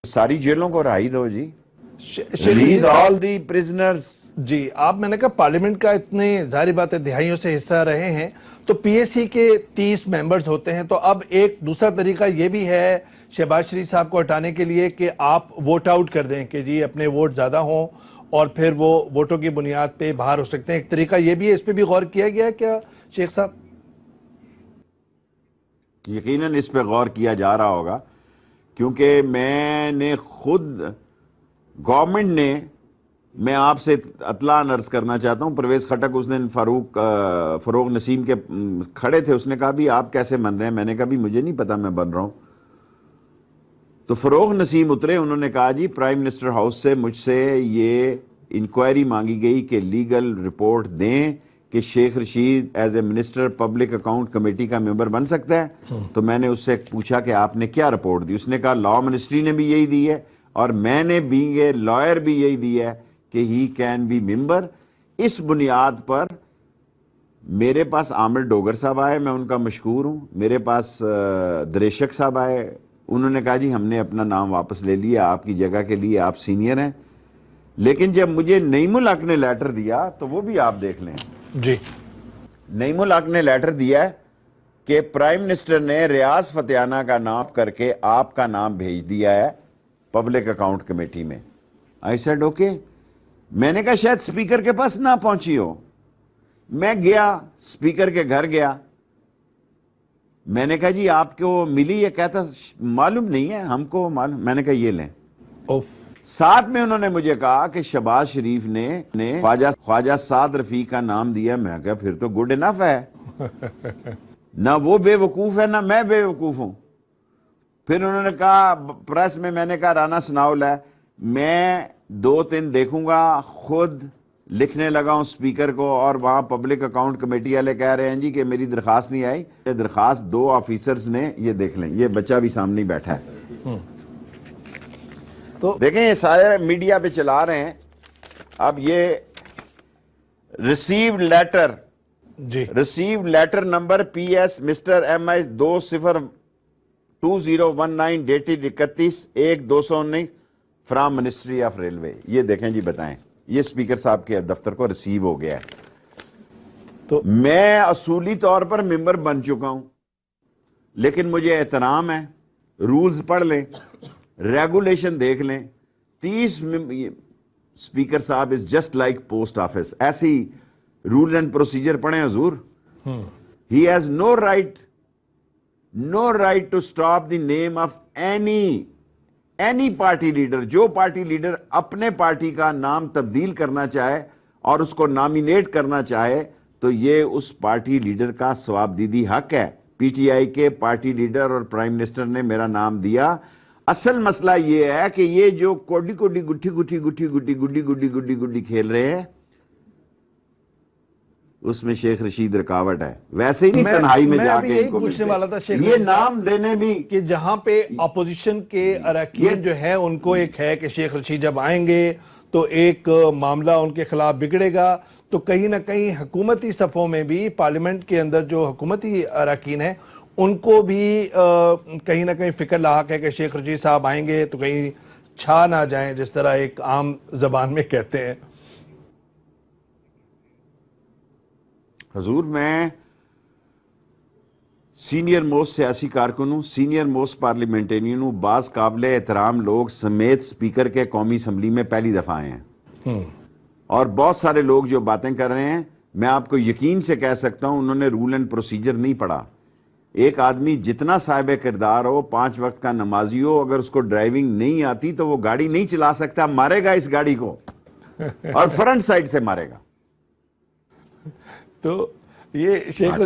ساری جیلوں کو رہائی دو جی، ریلیز آل دی پرزنرز. جی آپ میں نے کہا پارلیمنٹ کا اتنے ظاہری بات ہے دہائیوں سے حصہ رہے ہیں تو پی ایس سی کے 30 ممبرز ہوتے ہیں، تو اب ایک دوسرا طریقہ یہ بھی ہے شہباز شریف صاحب کو ہٹانے کے لیے کہ آپ ووٹ آؤٹ کر دیں کہ جی اپنے ووٹ زیادہ ہوں اور پھر وہ ووٹوں کی بنیاد پہ باہر ہو سکتے ہیں. ایک طریقہ یہ بھی ہے، اس پہ بھی غور کیا گیا ہے کیا شیخ صاحب؟ یقیناً اس پہ غور کیا جا رہا ہوگا، کیونکہ میں نے خود گورنمنٹ نے، میں آپ سے اطلاع عرض کرنا چاہتا ہوں، پرویز خٹک اس دن فروغ نسیم کے کھڑے تھے، اس نے کہا بھی آپ کیسے بن رہے ہیں؟ میں نے کہا بھی مجھے نہیں پتا میں بن رہا ہوں. تو فروغ نسیم اترے، انہوں نے کہا جی پرائم منسٹر ہاؤس سے مجھ سے یہ انکوائری مانگی گئی کہ لیگل رپورٹ دیں کہ Sheikh Rashid as a minister public account committee کا ممبر بن سکتا ہے. تو میں نے اس سے پوچھا کہ آپ نے کیا رپورٹ دی؟ اس نے کہا لا منسٹری نے بھی یہی دی ہے اور میں نے بینگ اے لائر بھی یہی دی ہے کہ ہی کین بی ممبر. اس بنیاد پر میرے پاس عامر ڈوگر صاحب آئے، میں ان کا مشکور ہوں. میرے پاس دریشک صاحب آئے، انہوں نے کہا جی ہم نے اپنا نام واپس لے لیا، آپ کی جگہ کے لیے آپ سینئر ہیں. لیکن جب مجھے نعیم الحق نے لیٹر دیا تو وہ بھی آپ دیکھ لیں جی. نعیم الحق نے لیٹر دیا ہے کہ پرائم منسٹر نے ریاض فتیانہ کا نام کر کے آپ کا نام بھیج دیا ہے پبلک اکاؤنٹ کمیٹی میں. I said okay. میں نے کہا شاید سپیکر کے پاس نہ پہنچی ہو. میں گیا سپیکر کے گھر گیا، میں نے کہا جی آپ کو ملی؟ یہ کہتا معلوم نہیں ہے ہم کو معلوم. میں نے کہا یہ لیں. ساتھ میں انہوں نے مجھے کہا کہ شہباز شریف نے خواجہ سعد رفیق کا نام دیا. میں کہا پھر تو گڈ انف ہے، نہ وہ بے وقوف ہے نہ میں بے وقوف ہوں. پھر انہوں نے کہا پریس میں نے کہا رانا سناول ہے، میں 2-3 دیکھوں گا. خود لکھنے لگا ہوں سپیکر کو، اور وہاں پبلک اکاؤنٹ کمیٹی والے کہہ رہے ہیں جی کہ میری درخواست نہیں آئی. یہ درخواست 2 آفیسرز نے، یہ دیکھ لیں، یہ بچہ بھی سامنے بیٹھا ہے. تو دیکھیں یہ سارے میڈیا پہ چلا رہے ہیں. اب یہ ریسیوڈ لیٹر، جی received letter number P S mister M I 2019 dated 31/1/2019 from ministry of railway. یہ دیکھیں جی، بتائیں یہ اسپیکر صاحب کے دفتر کو ریسیو ہو گیا ہے. تو میں اصولی طور پر ممبر بن چکا ہوں، لیکن مجھے احترام ہے. رولز پڑھ لیں، ریگولیشن دیکھ لیں. 30 اسپیکر صاحب is just like post office. ایسی رول اینڈ پروسیجر پڑھیں حضور. He has no right to stop the name of any party leader. جو پارٹی لیڈر اپنے پارٹی کا نام تبدیل کرنا چاہے اور اس کو نامینیٹ کرنا چاہے تو یہ اس پارٹی لیڈر کا ثوابدیدی حق ہے. پی ٹی آئی کے پارٹی لیڈر اور پرائم منسٹر نے میرا نام دیا. اصل مسئلہ یہ ہے کہ یہ جو گڈی کھیل رہے ہیں اس میں شیخ رشید رکاوٹ ہے. ویسے ہی نہیں تنہائی میں جا کے ان کو پوچھنے والا تھا شیخ یہ نام دینے بھی کہ جہاں پہ اپوزیشن کے اراکین جو ہے ان کو ایک ہے کہ شیخ رشید جب آئیں گے تو ایک معاملہ ان کے خلاف بگڑے گا. تو کہیں نہ کہیں حکومتی صفوں میں بھی پارلیمنٹ کے اندر جو حکومتی اراکین ہیں ان کو بھی کہیں نہ کہیں فکر لاحق ہے کہ شیخ رشید صاحب آئیں گے تو کہیں چھا نہ جائیں، جس طرح ایک عام زبان میں کہتے ہیں. حضور میں سینئر موسٹ سیاسی کارکن ہوں، سینئر موسٹ پارلیمنٹرین ہوں. بعض قابل احترام لوگ سمیت سپیکر کے قومی اسمبلی میں پہلی دفعہ آئے ہیں، اور بہت سارے لوگ جو باتیں کر رہے ہیں میں آپ کو یقین سے کہہ سکتا ہوں انہوں نے رول اینڈ پروسیجر نہیں پڑھا. ایک آدمی جتنا صاحب کردار ہو، 5 وقت کا نمازی ہو، اگر اس کو ڈرائیونگ نہیں آتی تو وہ گاڑی نہیں چلا سکتا. مارے گا اس گاڑی کو اور فرنٹ سائڈ سے مارے گا. تو یہ شیخ